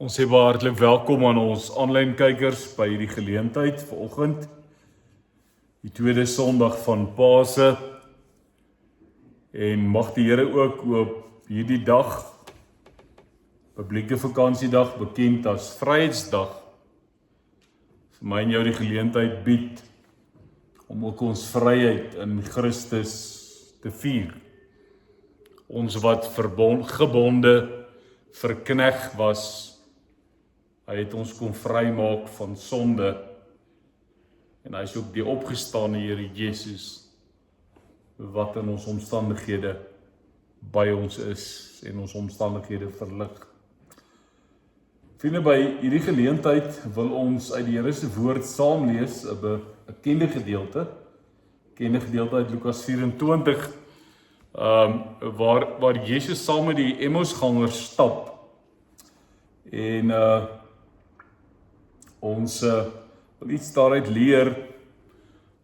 Ons sê baie hartlik welkom aan ons aanlyn kykers by hierdie geleentheid vanoggend. Die tweede Sondag van Pasen. En mag die Here ook op hierdie dag, publieke vakansiedag bekend as Vryheidsdag, vir my en jou die geleentheid bied om ook ons vryheid in Christus te vier. Ons wat gebonde, verkneg was, hy het ons kon vrymaak van sonde en hy is ook die opgestane Here Jesus wat in ons omstandighede by ons is en ons omstandighede verlig. Vriende, by hierdie geleentheid wil ons uit die Here se woord saam lees 'n bekende gedeelte uit Lukas 24 waar Jesus saam met die Emmausgangers stap en ons wil iets daaruit leer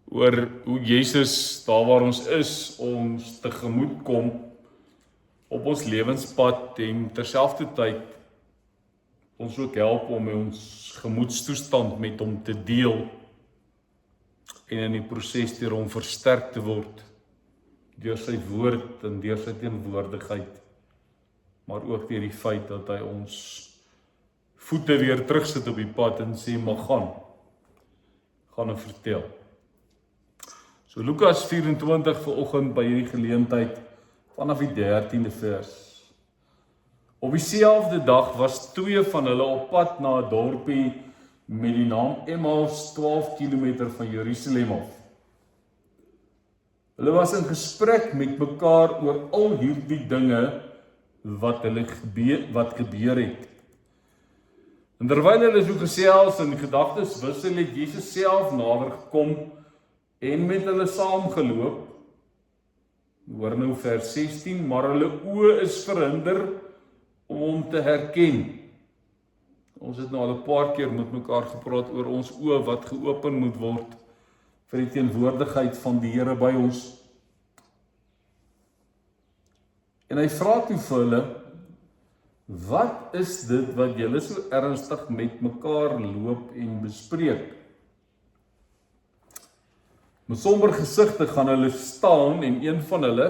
oor hoe Jesus daar waar ons is, ons tegemoet kom op ons lewenspad en terselfdertyd ons ook help om ons gemoedstoestand met hom te deel en in die proses deur hom versterk te word deur sy woord en deur sy teenwoordigheid, maar ook deur die feit dat hy ons voete weer terugsit op die pad en sê, maar gaan en vertel. So Lukas 24 vanoggend by hierdie geleentheid vanaf die 13de vers. Op dieselfde dag was 2 van hulle op pad na 'n dorpie met die naam Emmaus, 12 kilometer van Jerusalem af. Hulle was in gesprek met mekaar oor al hierdie dinge wat gebeur het. En terwyl hulle so gesels en gedagtes wissel, het Jesus self nader gekom en met hulle saamgeloop. Hoor nou vers 16, maar hulle oë is verhinder om hom te herken. Ons het nou al 'n paar keer met mekaar gepraat oor ons oë wat geopen moet word vir die teenwoordigheid van die Here by ons. En hy vra toe vir hulle, wat is dit wat julle so ernstig met mekaar loop en bespreek? Met somber gesigte gaan hulle staan en een van hulle,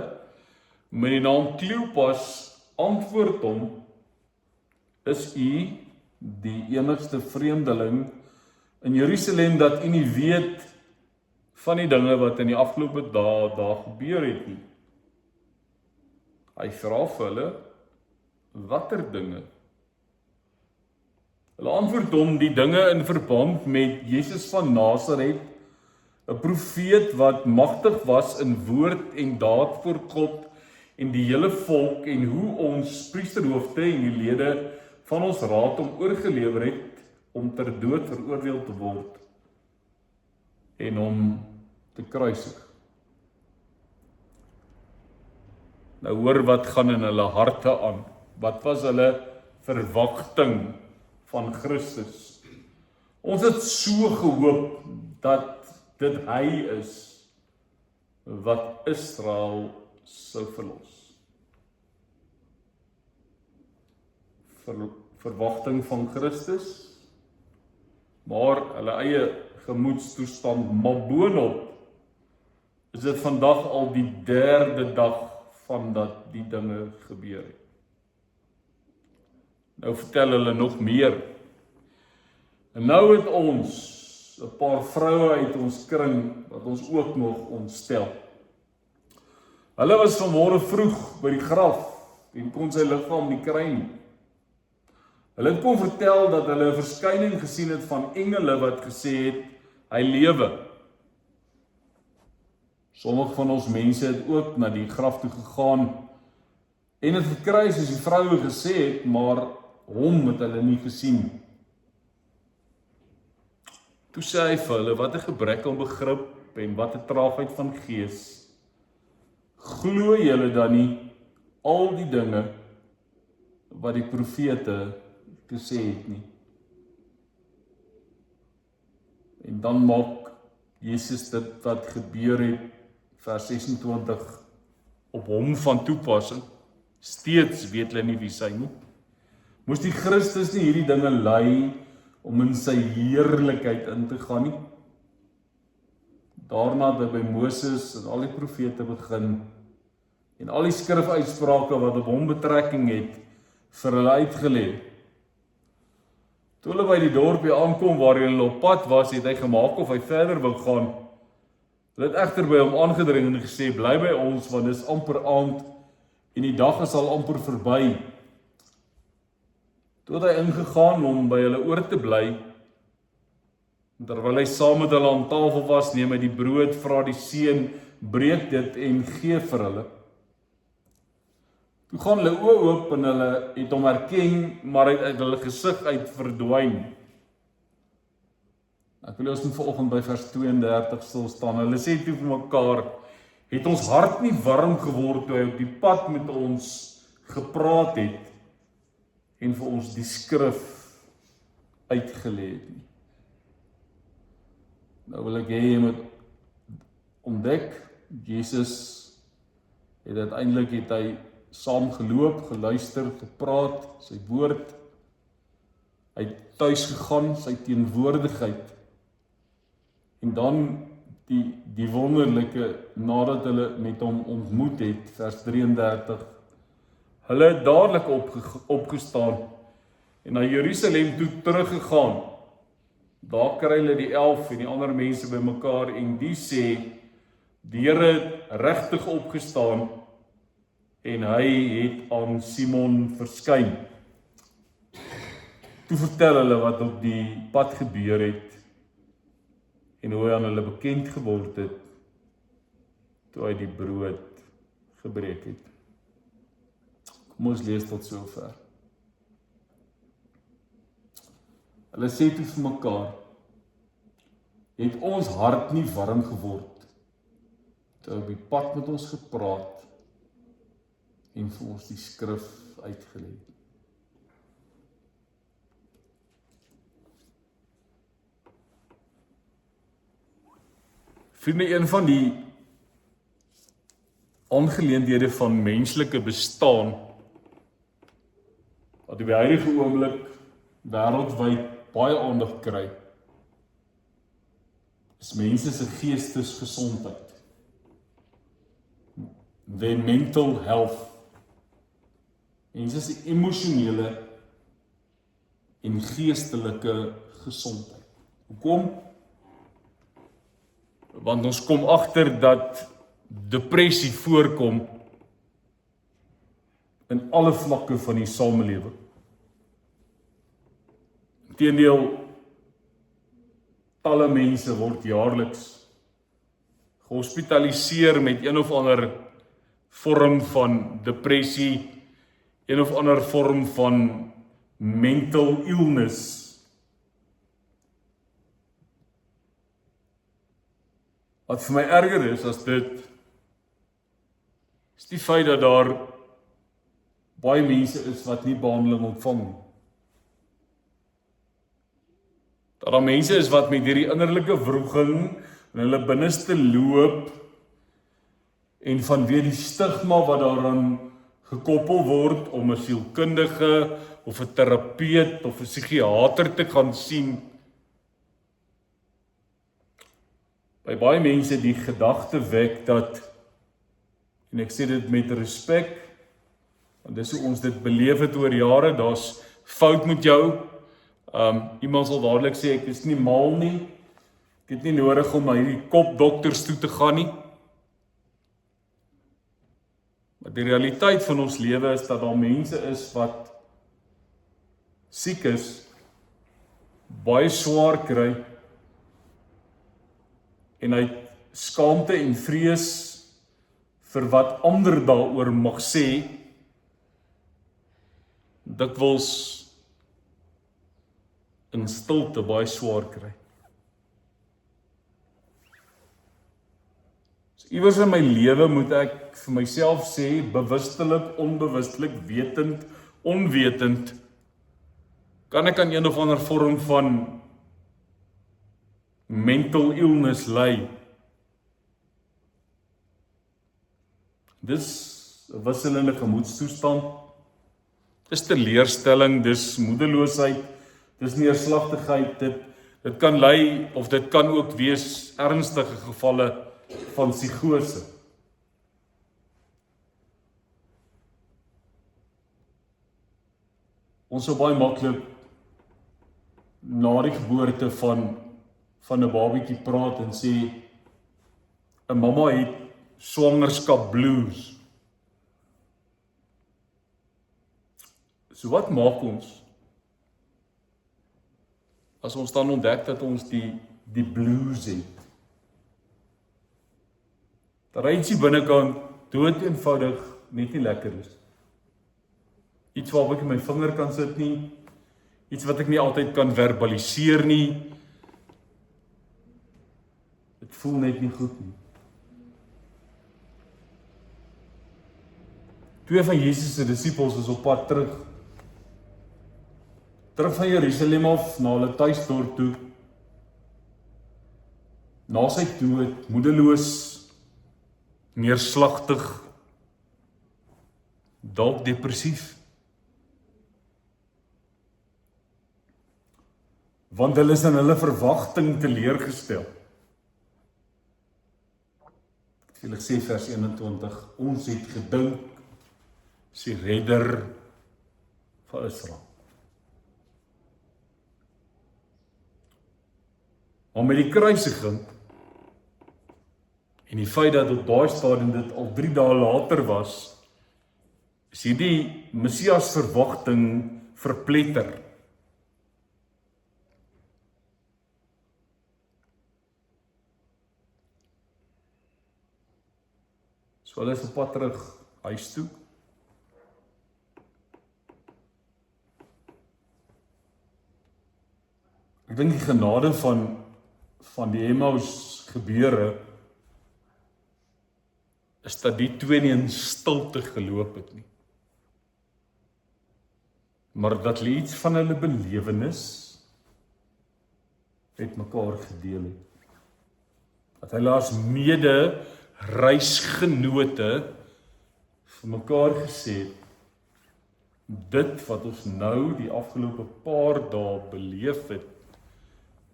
met die naam Kleopas, antwoord hom, is u die enigste vreemdeling in Jerusalem dat u nie weet van die dinge wat in die afgelope dae daar gebeur het nie? Hy vra vir hulle, watter dinge? Hulle antwoord hom, die dinge in verband met Jesus van Nasaret, 'n profeet wat magtig was in woord en daad voor God en die hele volk, en hoe ons priesterhoofde en die lede van ons raad hom oorgelewer het om ter dood veroordeel te word en hom te kruisig. Nou hoor wat gaan in hulle harte aan. Wat was hulle verwagting van Christus? Ons het so gehoop dat dit hy is wat Israel sou verlos. Verwagting van Christus, maar hulle eie gemoedstoestand, maar boonop is dit vandag al die 3de dag van dat die dinge gebeur het. Nou vertel hulle nog meer. En nou het ons 'n paar vroue uit ons kring wat ons ook nog ontstel. Hulle was vanmôre vroeg by die graf en kon sy liggaam nie kry nie. Hulle het kon vertel dat hulle 'n verskyning gesien het van engele wat gesê het, hy lewe. Sommige van ons mense het ook na die graf toe gegaan en het gekry soos die vroue gesê het, maar hom het hulle nie gesien. Toe sê hy vir hulle, wat 'n gebrek aan begrip en wat 'n traagheid van gees. Glo julle dan nie al die dinge wat die profete gesê het nie? En dan maak Jesus dit wat gebeur het, vers 26, op hom van toepassing. Steeds weet hulle nie wie sy nie. Moes die Christus nie hierdie dinge lei om in sy heerlikheid in te gaan nie? Daarna het hy by Moses en al die profete begin en al die skrifuitsprake wat op hom betrekking het, vir hulle uitgelê. Toe hulle by die dorpie aankom waar hulle op pad was, het hy gemaak of hy verder wil gaan. Hulle het egter by hom aangedring en gesê, bly by ons, want dis amper aand en die dag is al amper verby. Toe het hy ingegaan om by hulle oor te bly. Terwyl hy saam met hulle aan tafel was, neem hy die brood, vra die seun, breek dit en gee vir hulle. Toe gaan hulle oë oop en hulle het hom herken, maar hy het uit hulle gesig uit verdwyn. Ek wil ons net vanoggend by vers 32 stil staan. Hulle sê toe vir mekaar, het ons hart nie warm geword toe hy op die pad met ons gepraat het en vir ons die skrif uitgelê het nie. Nou wil ek hê jy moet ontdek, Jesus het uiteindelik saam geloop, geluister, gepraat, sy woord, hy het tuis gegaan, sy teenwoordigheid, en dan die wonderlike, nadat hulle met hom ontmoet het, vers 33, hulle het dadelik opgestaan, en na Jerusalem toe teruggegaan. Daar kry hulle die 11 en die ander mense by mekaar, en die sê, die Here het regtig opgestaan, en hy het aan Simon verskyn. Toe vertel hulle wat op die pad gebeur het, en hoe hy aan hulle bekend geword het, toe hy die brood gebreek het. Kom ons lees tot sover. Hulle sê toe vir mekaar, het ons hart nie warm geword, toe hy op die pad met ons gepraat, en vir ons die skrif uitgelê. Vriende, een van die aangeleenthede van menslike bestaan, wat op die huidige oomblik wêreldwyd baie aandag kry, is mense se geestesgesondheid. Their mental health. Mense se emosionele en geestelike gesondheid. Hoekom? Want ons kom agter dat depressie voorkom in alle vlakke van die samelewing. Inteendeel, talle mense word jaarliks gehospitaliseer met een of ander vorm van depressie, een of ander vorm van mental illness. Wat vir my erger is as dit, is die feit dat daar baie mense is wat nie behandeling ontvang nie. Dat daar mense is wat met hierdie innerlike wroging in hulle binneste loop en vanweë die stigma wat daaraan gekoppel word om 'n sielkundige of 'n terapeut of 'n psigiater te gaan sien, by baie mense die gedagte wek dat, en ek sê dit met respek, want dis hoe ons dit beleef het oor jare, daar's fout met jou. Iemand sal dadelik sê, ek is nie mal nie, ek het nie nodig om na hierdie kopdokters toe te gaan nie. Maar die realiteit van ons lewe is dat daar mense is wat siek is, baie swaar kry, en hy skaamte en vrees vir wat ander daaroor mag sê, dikwels in stilte baie swaar kry. So iewers in my lewe moet ek vir myself sê, bewustelik, onbewustelik, wetend, onwetend, kan ek aan een of ander vorm van mental illness ly. Dis 'n wisselende gemoedstoestand. Dis teleurstelling, dis moedeloosheid, dis neerslagtigheid, dit kan lei of dit kan ook wees ernstige gevalle van psigose. Ons sou baie maklik na die geboorte van 'n babietjie praat en sê 'n mamma het swangerskap blues. So wat maak ons as ons dan ontdek dat ons die blues het? Dat hy ietsie binnekant dood eenvoudig net nie lekker is. Iets waarop ek my vinger kan sit nie, iets wat ek nie altyd kan verbaliseer nie. Dit voel net nie goed nie. Twee van Jesus se disippels is op pad terug van Jerusalem af na hulle tuisdorp toe. Na sy dood, moedeloos, neerslagtig, dalk depressief. Want hulle is in hulle verwagting teleurgestel. Ek wil sê vers 21, ons het gedink, sy redder van Israel. Maar met die kruisiging en die feit dat op daai stadium dit al 3 dae later was, is hierdie Messias verwagting verpletter. So hulle is op pad terug huis toe. Ek dink die genade van die Emmaus gebeure is dat die twee nie in stilte geloop het nie. Maar dat hulle iets van hulle belewenis met mekaar gedeel het. Dat hulle as mede reisgenote vir mekaar gesê het, dit wat ons nou die afgelope paar dae beleef het,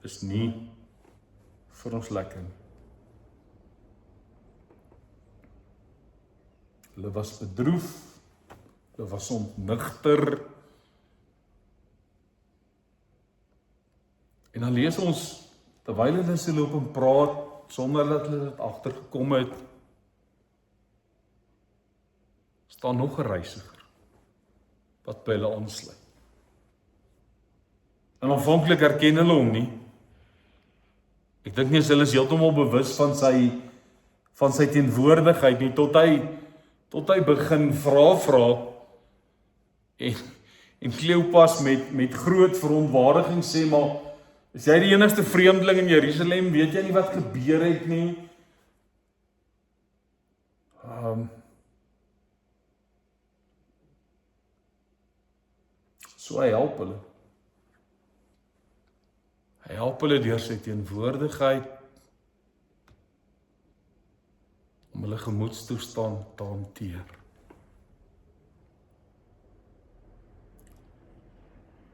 is nie vir ons lekker nie. Hulle was bedroef, hulle was ontnigter. En dan lees ons, terwyl hulle so loop en praat, sonder dat hulle dit agtergekom het, staan nog 'n reisiger wat by hulle aansluit. En aanvanklik herken hulle hom nie. Ek dink nie as hulle is heeltemal bewus van sy teenwoordigheid nie, tot hy begin vra en Kleopas met groot verontwaardiging sê, maar is jy die enigste vreemdeling in Jerusalem? Weet jy nie wat gebeur het nie? So hy help hulle. Hy help hulle deur sy teenwoordigheid om hulle gemoedstoestand te hanteer.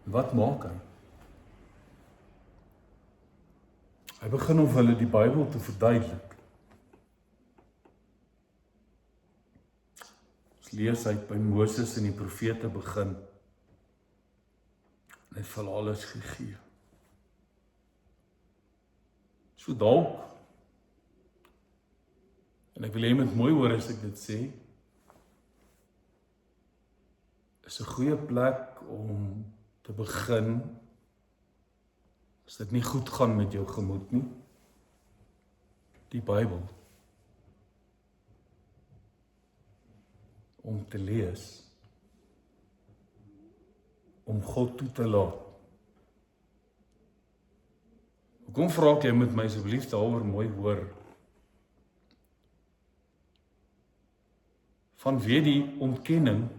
Wat maak hy? Hy begin om vir hulle die Bybel te verduidelik. Ons lees uit by Moses en die profete begin. En hy het vir hulle alles gegee. So dalk, en ek wil hê met mooi hoor as ek dit sê, is 'n goeie plek om te begin, as dit nie goed gaan met jou gemoed nie, die Bybel, om te lees, om God toe te laat. Hoekom vra ek jy moet my asseblief daaroor mooi hoor? Vanweë die ontkenning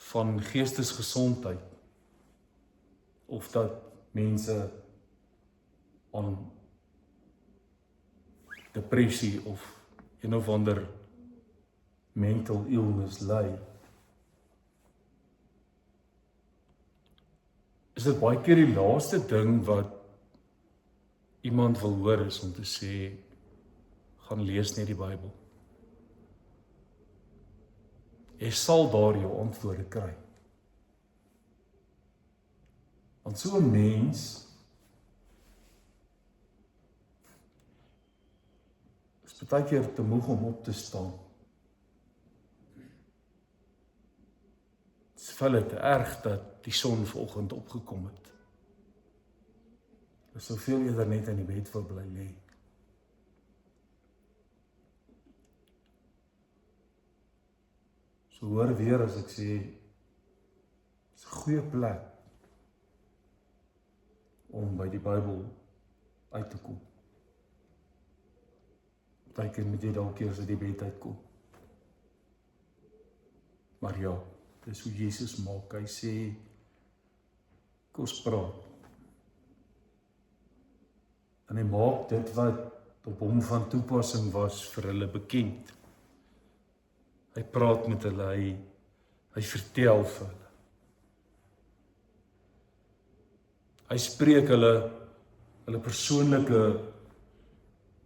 van geestesgesondheid, of dat mense aan depressie of een of ander mental illness ly. is dit baie keer die laaste ding wat iemand wil hoor is om te sê, gaan lees net die Bybel. Jy sal daar jou antwoorde kry. Want so 'n mens is baie keer te moeg om op te staan. Dit is vir hulle te erg dat die son vanoggend opgekom het. Hulle sou veel eerder net in die bed wil bly lê. So hoor weer as ek sê, dit is 'n goeie plek om by die Bybel uit te kom. Partykeer moet jy dalk eers uit die bed uitkom. Maar ja, dis hoe Jesus maak. Hy sê, kom ons praat. En hy maak dit wat op hom van toepassing was vir hulle bekend. Hy praat met hulle, hy vertel vir hulle. Hy spreek hulle persoonlike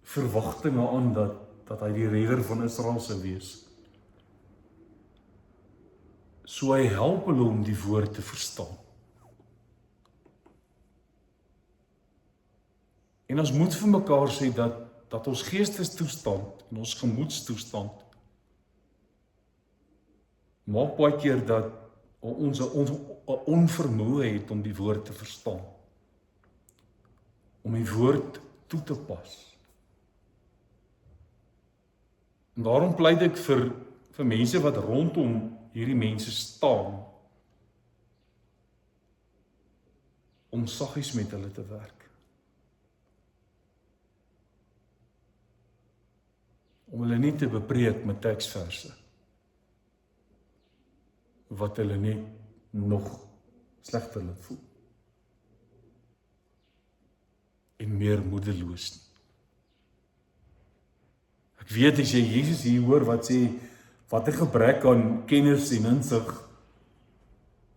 verwagtinge aan dat hy die redder van Israel sou wees. So hy help hulle om die woord te verstaan. En ons moet vir mekaar sê dat ons geestestoestand en ons gemoedstoestand maak baie keer dat ons 'n onvermoë het om die woord te verstaan. Om die woord toe te pas. En daarom pleit ek vir mense wat rondom hierdie mense staan, om saggies met hulle te werk. Om hulle nie te bepreek met teksverse, wat hulle net nog slegter laat voel. En meer moedeloos nie. Ek weet as jy Jesus hier hoor wat sê, wat 'n gebrek aan kennis en insig,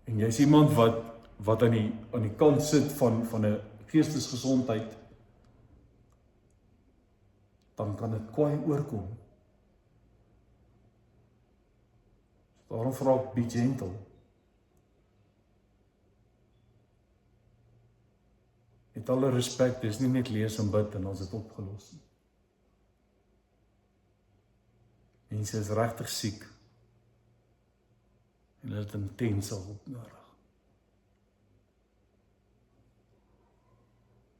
en jy is iemand wat aan die kant sit van 'n geestesgesondheid, dan kan dit kwaai oorkom. Daarom vra ek, be gentle. Met alle respek, dis nie net lees en bid en ons het opgelos nie. Mense is regtig siek en hulle het intense hulp nodig.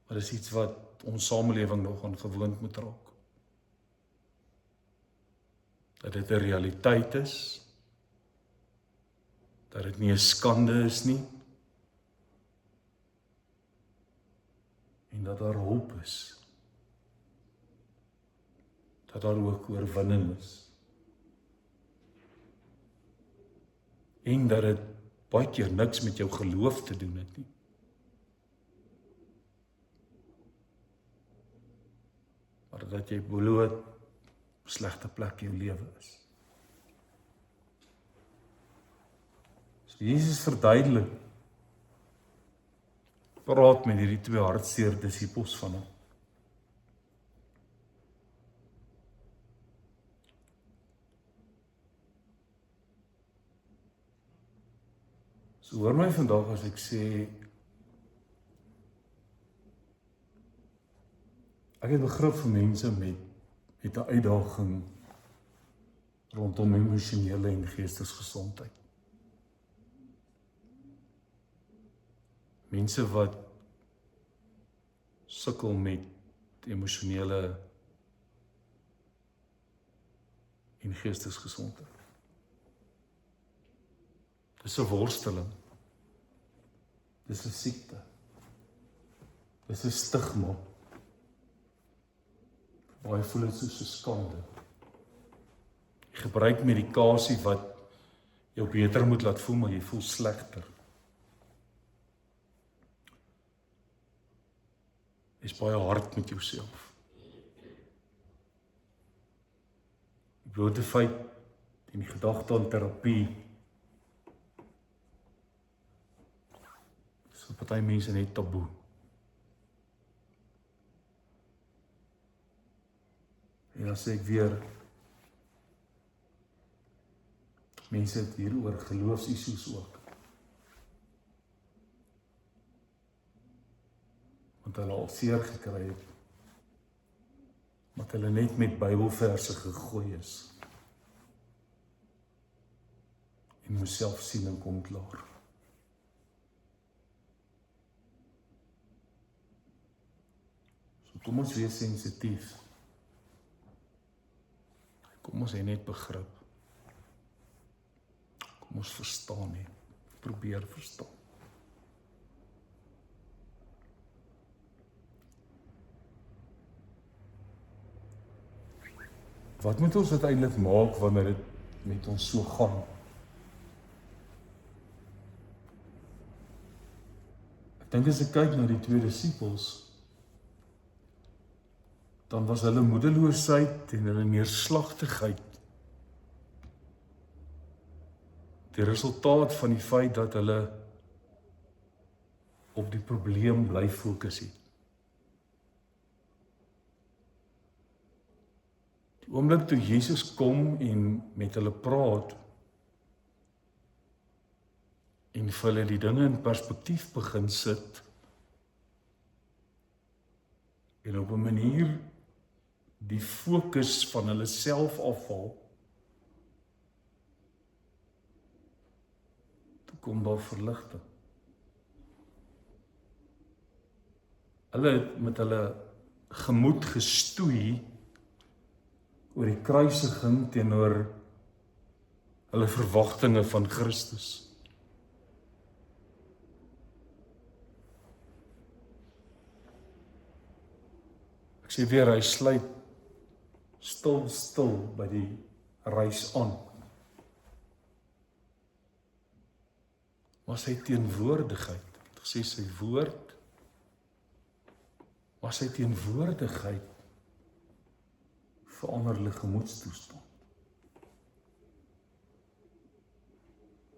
Maar dis iets wat ons samelewing nog aan gewoond moet raak. Dat dit 'n realiteit is, dat dit nie 'n skande is nie, en dat daar hoop is, dat daar ook oorwinning is, en dat dit baie keer niks met jou geloof te doen het nie. Maar dat jy bloot op 'n slegte plek in jou lewe is. So Jesus verduidelik, praat met hierdie twee hartseer disippels van hom. So hoor my vandag as ek sê, ek het begrip vir mense met 'n uitdaging rondom emosionele en geestesgesondheid. Mense wat sukkel met emosionele en geestesgesondheid. Dis 'n worsteling. Dis 'n siekte. Dis 'n stigma. Baie voel dit soos 'n skande. Jy gebruik medikasie wat jou beter moet laat voel, maar jy voel slegter. Is baie hard met jouself. Die blote feit en die gedagte aan terapie is vir party mense net taboe. En dan sê ek weer, mense het hier oor geloofsissues ook. Want hulle al seer gekry het, wat hulle net met Bybelverse gegooi is. En moes selfsiening kom klaar. So kom ons wees sensitief. Kom ons hê net begrip. Kom ons verstaan net. Probeer verstaan. Wat moet ons uiteindelik maak wanneer dit met ons so gaan? Ek dink as ek kyk na die 2 disippels, dan was hulle moedeloosheid en hulle neerslagtigheid die resultaat van die feit dat hulle op die probleem bly fokus het. Die oomblik toe Jesus kom en met hulle praat en vir hulle die dinge in perspektief begin sit en op 'n manier die fokus van hulle self afval, toe kom daar verligting. Hulle het met hulle gemoed gestoei oor die kruisiging teenoor hulle verwagtinge van Christus. Ek sê weer, hy sluit stil by die reis aan. Maar sy teenwoordigheid, het gesê sy woord, maar sy teenwoordigheid verander hulle gemoedstoestand.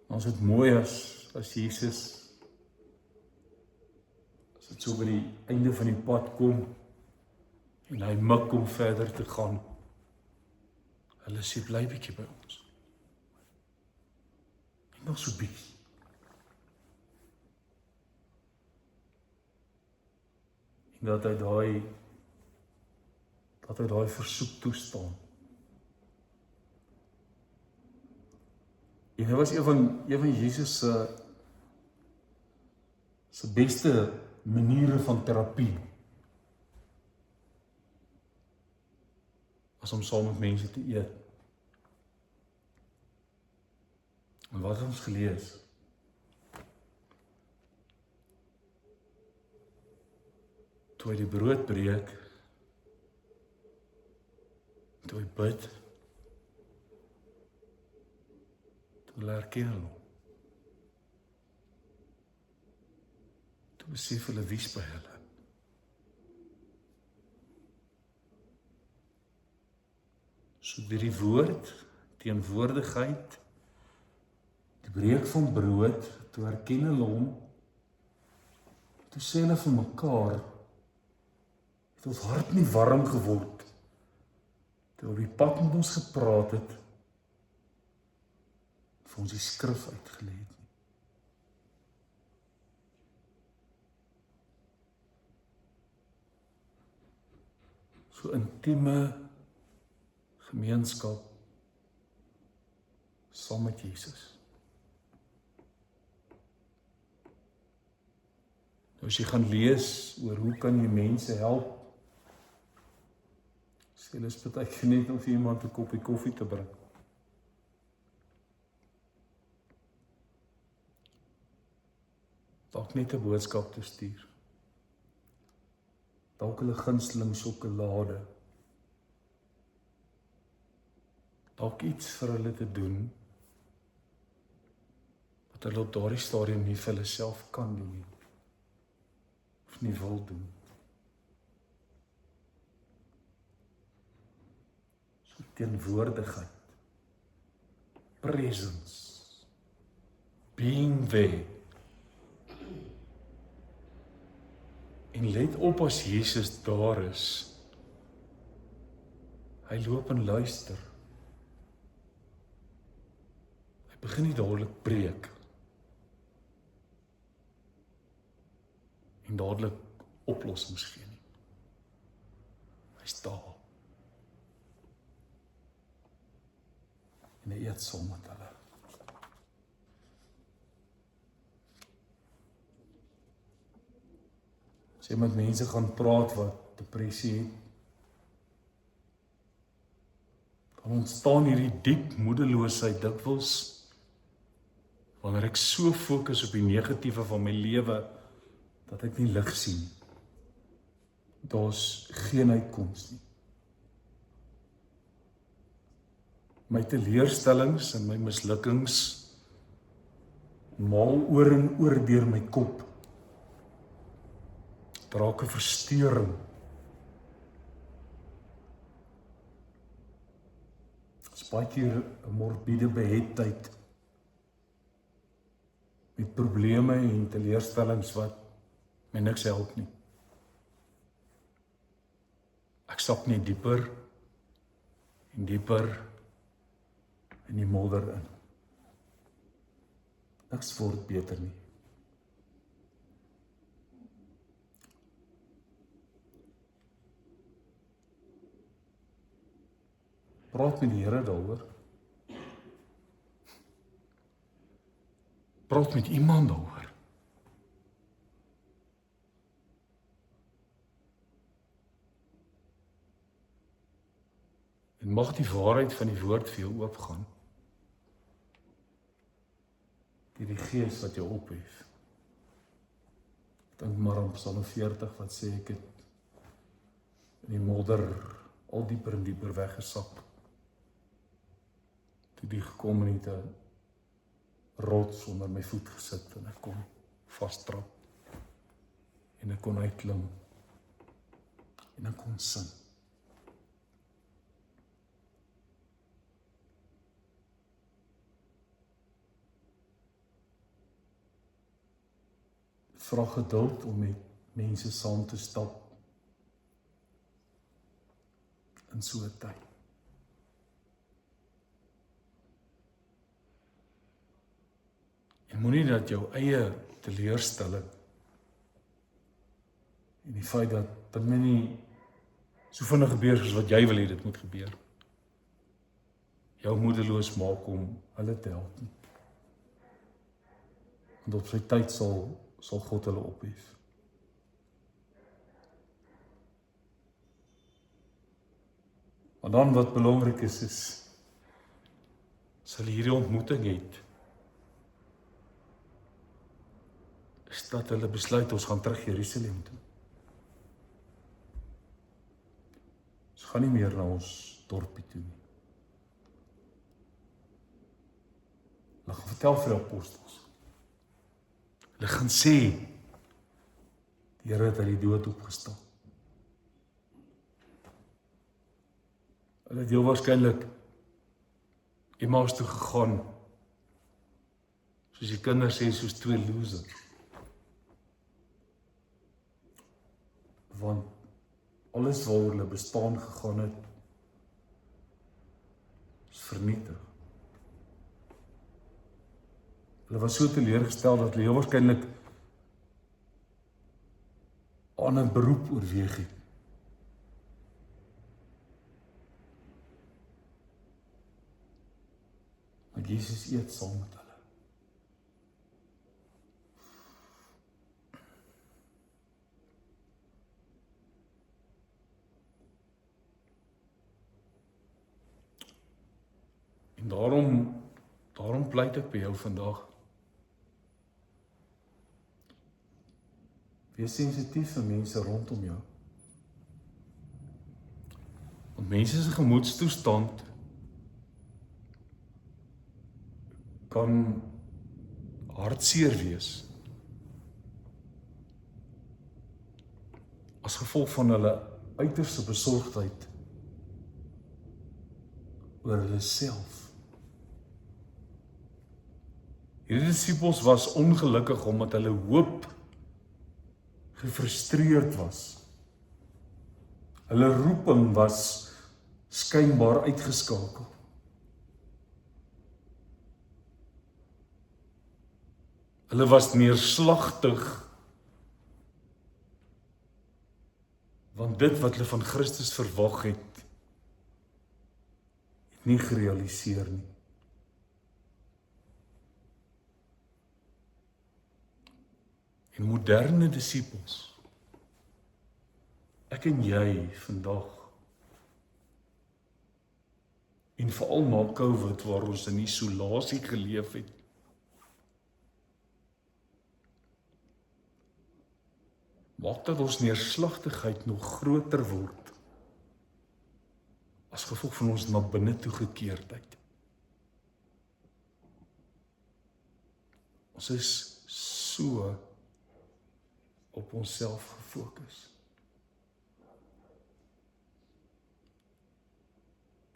Ons het mooi as Jesus, as dit so by die einde van die pad kom, en hy mik om verder te gaan, hulle sê, bly bietjie by ons. En nog so bietjie. En dat hy daai versoek toestaan. En dit was een van Jesus se beste maniere van terapie. As om saam met mense te eet. En wat het ons gelees? Toe hy die brood breek, toe hy bid, toe hulle herken hom. Toe besef hulle wie's by hulle. So deur die woord, teenwoordigheid, die breek van brood, toe herken hulle hom, toe sê hulle vir mekaar, het ons hart nie warm geword, toe op die pad met ons gepraat het, vir ons die skrif uitgelê het nie. So intieme gemeenskap saam met Jesus. Nou as jy gaan lees oor hoe kan jy mense help, sê hulle is partykeer net om vir iemand 'n koppie koffie te bring. Dalk net 'n boodskap te stuur. Dalk hulle gunsteling sjokolade. Dalk iets vir hulle te doen, wat hulle op daardie stadium nie vir hulle self kan doen nie, of nie wil doen. So teenwoordigheid, presence, being there, En let op as Jesus daar is. Hy loop en luister. Hy begin nie dadelik preek. En dadelik oplossings gee nie. Hy's daar. En hy eet saam met hulle. As jy met mense gaan praat wat depressie het, dan ontstaan hierdie diep moedeloosheid dikwels wanneer ek so fokus op die negatiewe van my lewe dat ek nie lig sien. Daar's geen uitkoms nie. My teleurstellings en my mislukkings maal oor en oor deur my kop. Dit raak 'n verstoring. Dit is baie keer 'n morbiede behettheid met probleme en teleurstellings wat my niks help nie. Ek stap net dieper en dieper in die modder in. Niks word beter nie. Praat met die Here daaroor. Praat met iemand daaroor. En mag die waarheid van die woord vir jou oopgaan. Die Gees wat jou ophef. Dink maar aan Psalm 40 wat sê ek het in die modder al dieper en dieper weggesak. Toe die gekom en het 'n rots onder my voet gesit en ek kon vastrap. En ek kon uitklim. En ek kon sing. Vra geduld om met mense saam te stap in so 'n tyd. En moenie dat jou eie teleurstelling en die feit dat dit nie so vinnig gebeur soos wat jy wil hê dit moet gebeur, jou moedeloos maak om hulle te help nie. Want op sy tyd sal God hulle ophef. Maar dan wat belangrik is as hulle hierdie ontmoeting het, is dat hulle besluit ons gaan terug Jerusalem toe. Ons gaan nie meer na ons dorpie toe nie. Hulle gaan vertel vir die apostels. Hulle gaan sê, die Here het uit die dood opgestaan. Hulle het heel waarskynlik Emmaus toe gegaan, soos die kinders sê, soos 2 losers. Want alles waaroor hulle bestaan gegaan het, is vernietig. Hulle was so teleurgestel dat hulle heel waarskynlik aan 'n beroep oorweeg het. Maar Jesus eet saam met hulle. En daarom pleit ek by jou vandag. Wees sensitief vir mense rondom jou. Want mense se gemoedstoestand kan hartseer wees as gevolg van hulle uiterste besorgdheid oor hulle self. Hierdie disippels was ongelukkig omdat hulle hoop gefrustreerd was. Hulle roeping was skynbaar uitgeskakel. Hulle was neerslagtig, want dit wat hulle van Christus verwag het nie gerealiseer nie. En moderne disippels, ek en jy vandag, en veral na COVID waar ons in isolasie geleef het, maak dat ons neerslagtigheid nog groter word as gevolg van ons na binne toe gekeerdheid. Ons is so op onsself gefokus.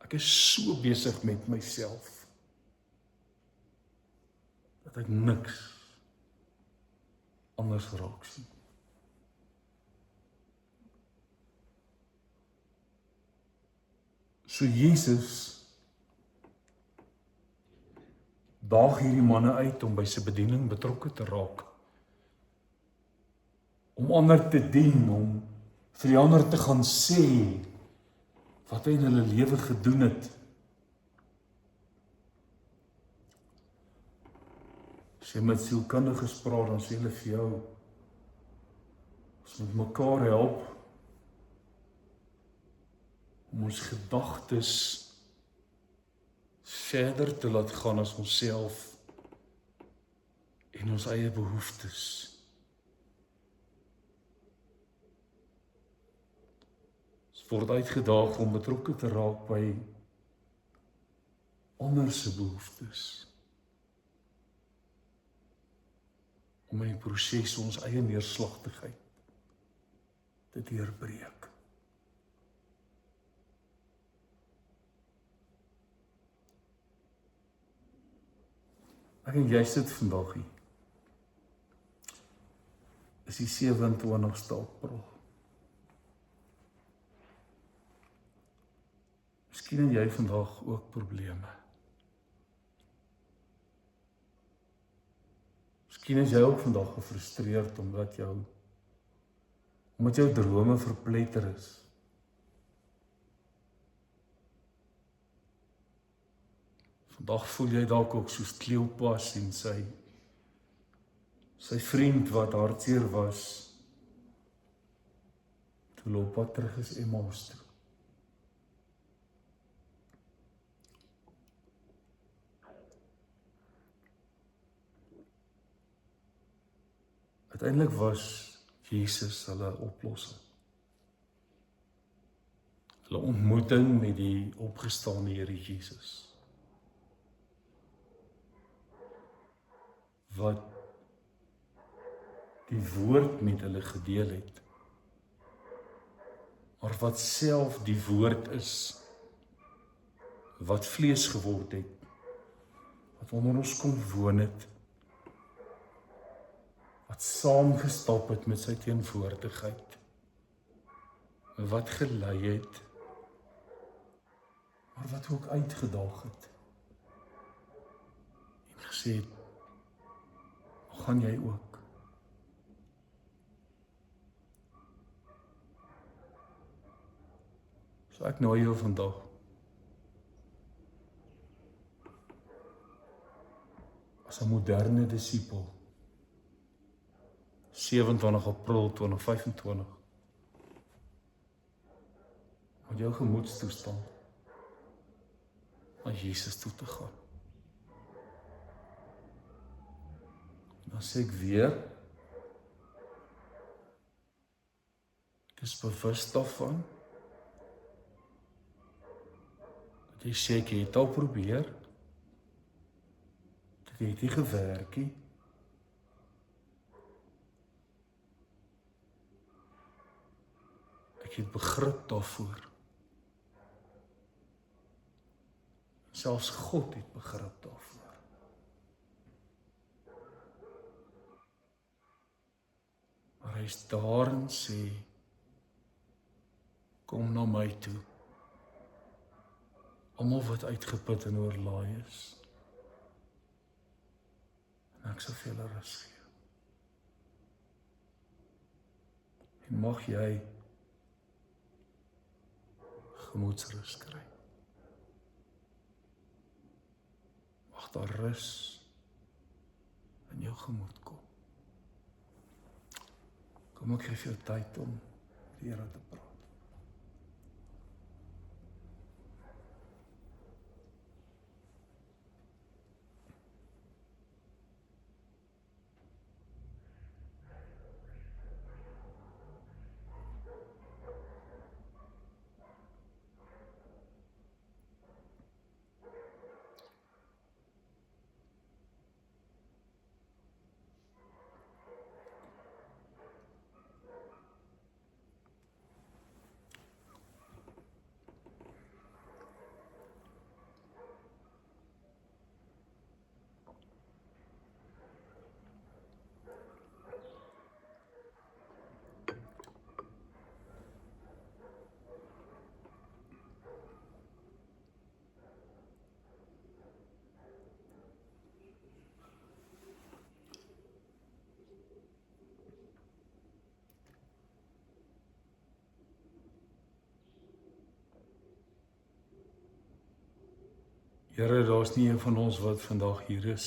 Ek is so besig met myself dat ek niks anders raak sien. So Jesus daag hierdie manne uit om by sy bediening betrokke te raak. Om ander te dien, om vir die ander te gaan sê wat hy in hulle lewe gedoen het. As jy met sielkundiges praat, dan sê hulle vir jou, ons moet mekaar help om ons gedagtes verder te laat gaan as onsself en ons eie behoeftes. Ons word uitgedaag om betrokke te raak by ander se behoeftes. Om in die proses ons eie neerslagtigheid te deurbreek. Ek en jy sit vandag hier. Is die 27ste April. Miskien het jy vandag ook probleme. Miskien is jy ook vandag gefrustreerd omdat jou drome verpletter is. Vandag voel jy dalk ook soos Kleopas en sy vriend wat hartseer was toe hulle op pad terug is Emmaus toe. Uiteindelik was Jesus hulle oplossing. Hulle ontmoeting met die opgestane Here Jesus. Wat die woord met hulle gedeel het, maar wat self die woord is, wat vlees geword het, wat onder ons kom woon het, wat saamgestap het met sy teenwoordigheid, wat gelei het, maar wat ook uitgedaag het, en gesê het, gaan jy ook. So ek nooi jou vandag as 'n moderne disipel 27 April 2025 met jou gemoedstoestand na Jesus toe te gaan. Dan sê ek weer, ek is bewus daarvan, dat jy sê ek het al probeer, dit het nie gewerk nie. Ek het begrip daarvoor. Selfs God het begrip daarvoor. Maar hy is daar en sê, kom na my toe. Almal wat uitgeput en oorlaai is. En ek sal vir julle rus gee. En mag jy gemoedsrus kry. Mag daar rus in jou gemoed kom. Kom ek gee vir jou tyd om met die Here te praat. Here, daar's nie een van ons wat vandag hier is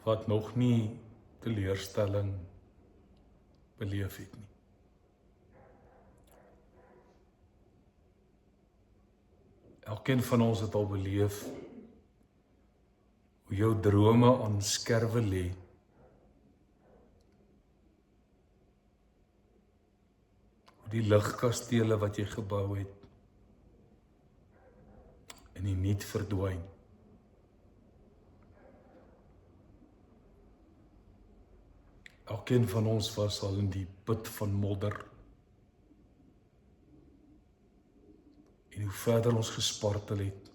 wat nog nie teleurstelling beleef het nie. Elkeen van ons het al beleef hoe jou drome aan skerwe lê. Hoe die ligkastele wat jy gebou het in die niet verdwyn. Elkeen van ons was al in die put van modder. En hoe verder ons gespartel het,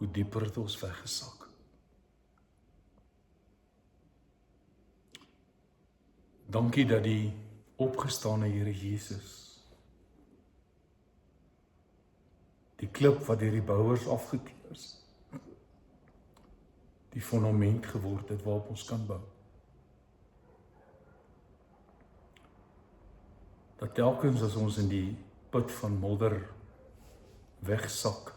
hoe dieper het ons weggesak. Dankie dat die opgestane Here Jesus, die klip wat deur die bouers afgekleer is, die fondament geword het waarop ons kan bou. Dat telkens as ons in die put van modder wegsak,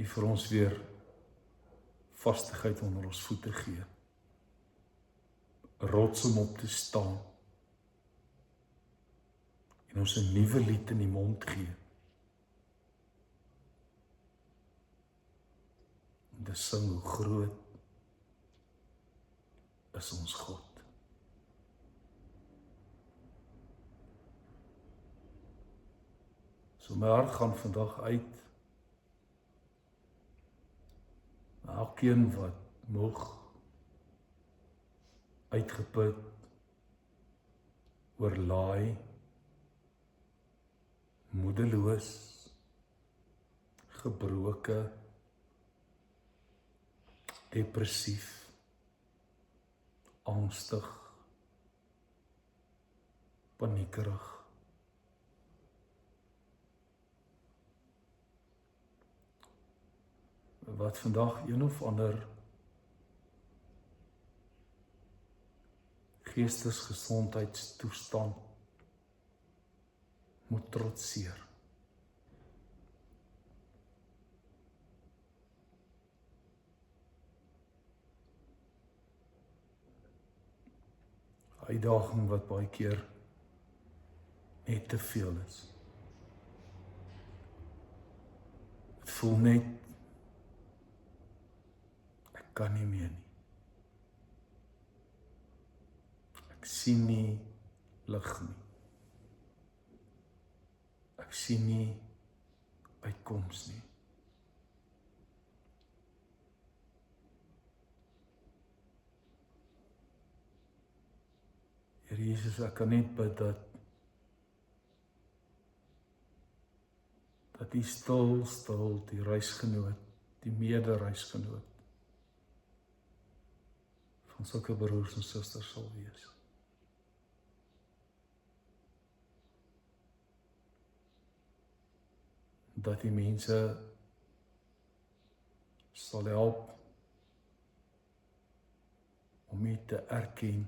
U vir ons weer vastigheid onder ons voete gee. 'n Rots om op te staan. En ons 'n nuwe lied in die mond gee. Om te sing hoe groot is ons God. So my hart gaan vandag uit na elkeen wat moeg, uitgeput, oorlaai, moedeloos, gebroke, depressief, angstig, paniekerig. Wat vandag een of ander geestesgesondheidstoestand moet trotseer. Uitdaging wat baie keer net te veel is. Het voel net, ek kan nie meer nie. Ek sien nie lig nie. Ek sien nie uitkoms nie. Here Jesus, ek kan net bid dat dat die stil, die reisgenoot, die mede-reisgenoot van sulke broers en susters sal wees. Dat die mense sal help om U te herken.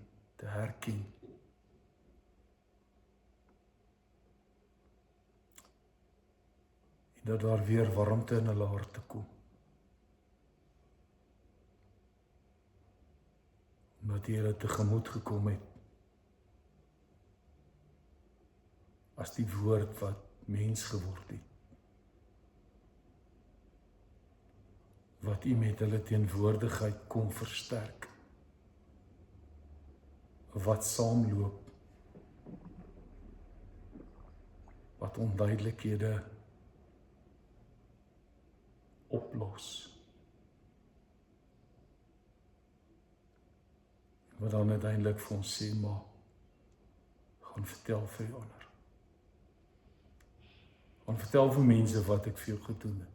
En dat daar weer warmte in hulle harte kom. Omdat U hulle tegemoet gekom het as die woord wat mens geword het. Wat U met hulle teenwoordigheid kom versterk. Wat saamloop. Wat onduidelikhede oplos. Wat dan uiteindelik vir ons sê, maar gaan vertel vir die ander. Gaan vertel vir mense wat ek vir jou gedoen het.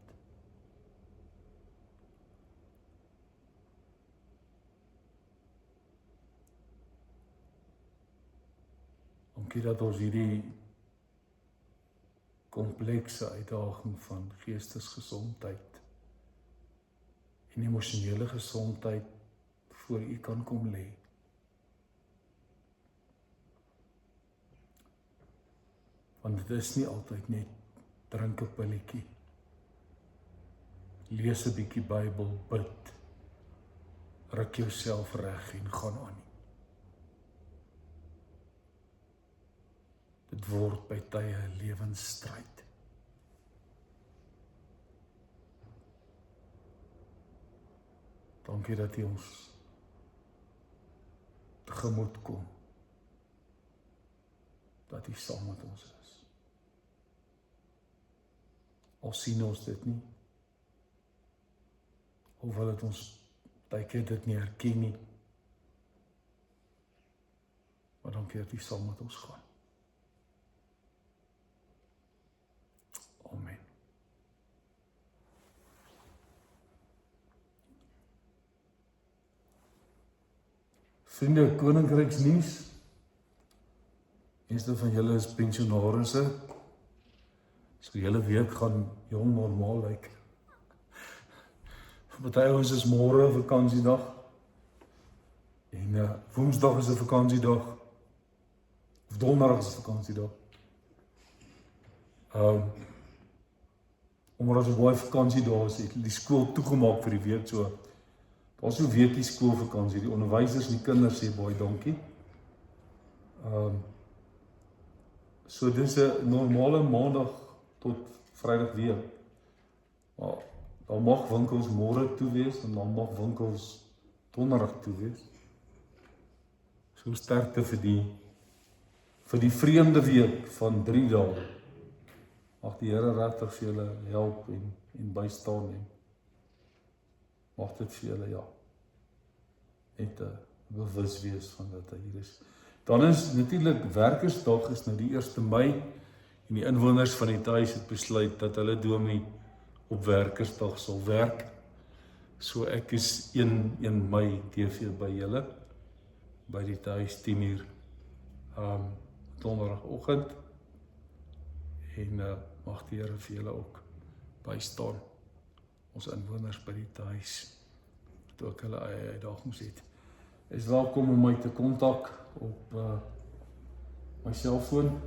Dankie dat ons hierdie komplekse uitdaging van geestesgesondheid en emosionele gesondheid voor U kan kom lê. Want dit is nie altyd net drink 'n pilletjie, lees 'n bietjie Bybel, bid, ruk jouself reg en gaan aan nie. Dit word by tye 'n lewensstryd. Dankie dat U ons tegemoet kom. Dat U saam met ons is. Al sien ons dit nie. Of wil dit ons baie keer dit nie herken nie. Maar dankie dat U saam met ons gaan. Amen. Vriende, koninkryksnuus. Meeste van julle is pensionarisse. So julle week gaan jong normaal lyk. Party ouens is môre vakansiedag. En Woensdag is 'n vakansiedag. Of Donderdag is 'n vakansiedag. Omdat ons baie vakansiedae het die skool toegemaak vir die week, so daar's so 'n weekie skoolvakansie. Die onderwysers en die kinders sê baie dankie. So dis 'n normale maandag tot Vrydag weer. Maar dan mag winkels môre toe wees en dan mag winkels Donderdag toe wees. So sterkte vir die vreemde week van 3 dae. Mag die Here regtig vir julle help en bystaan en mag dit vir julle net bewus wees van dat hy hier is. Dan is natuurlik Werkersdag is nou die 1 Mei en die inwoners van die tuis het besluit dat hulle dominee op Werkersdag sal werk. So ek is 1 Mei TV by julle by die tuis 10:00 donderdagoggend. En mag die Here vir julle ook bystaan. Ons inwoners by die tuis, wat ook hulle eie uitdagings het. Is welkom om my te kontak op my selfoon.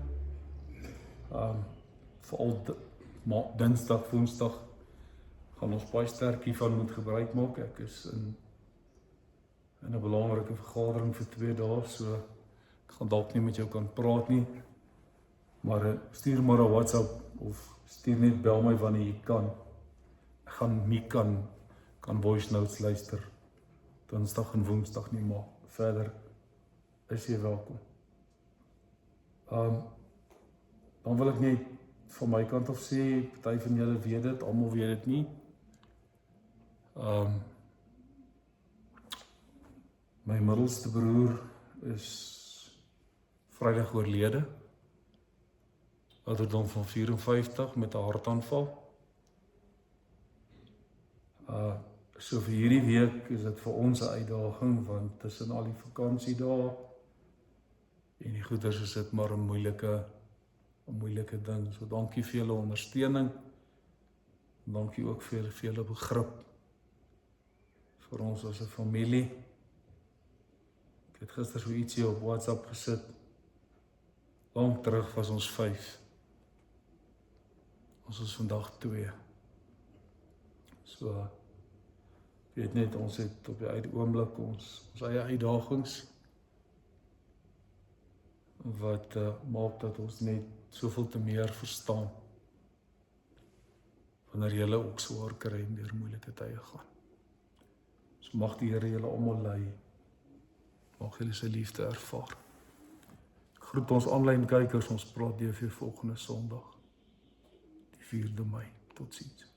Veral Dinsdag, Woensdag gaan ons baie sterk hiervan moet gebruik maak. Ek is in 'n belangrike vergadering vir 2 dae, so ek gaan dalk nie met jou kan praat nie. Maar stuur maar 'n WhatsApp of stuur net bel my wanneer jy kan. Ek gaan nie kan voice notes luister Dinsdag en Woensdag nie, maar verder is jy welkom. Dan wil ek net van my kant af sê, party van julle weet dit, almal weet dit nie. My middelste broer is Vrydag oorlede. ouderdom van 54 met 'n hartaanval. So vir hierdie week is dit vir ons 'n uitdaging, want tussen al die vakansiedae en die goeders is dit maar 'n moeilike ding. So dankie vir julle ondersteuning. Dankie ook vir julle begrip vir ons as 'n familie. Ek het gister so ietsie op WhatsApp gesit. Lank terug was ons 5. Ons is vandag 2. So weet net, ons het op die oomblik ons eie uitdagings wat maak dat ons net soveel te meer verstaan wanneer julle ook swaar kry en deur moeilike tye gaan. So mag die Here julle almal lei. Mag julle sy liefde ervaar. Ek groet ons aanlyn kykers, ons praat weer volgende Sondag, die 4de Mei. Totsiens.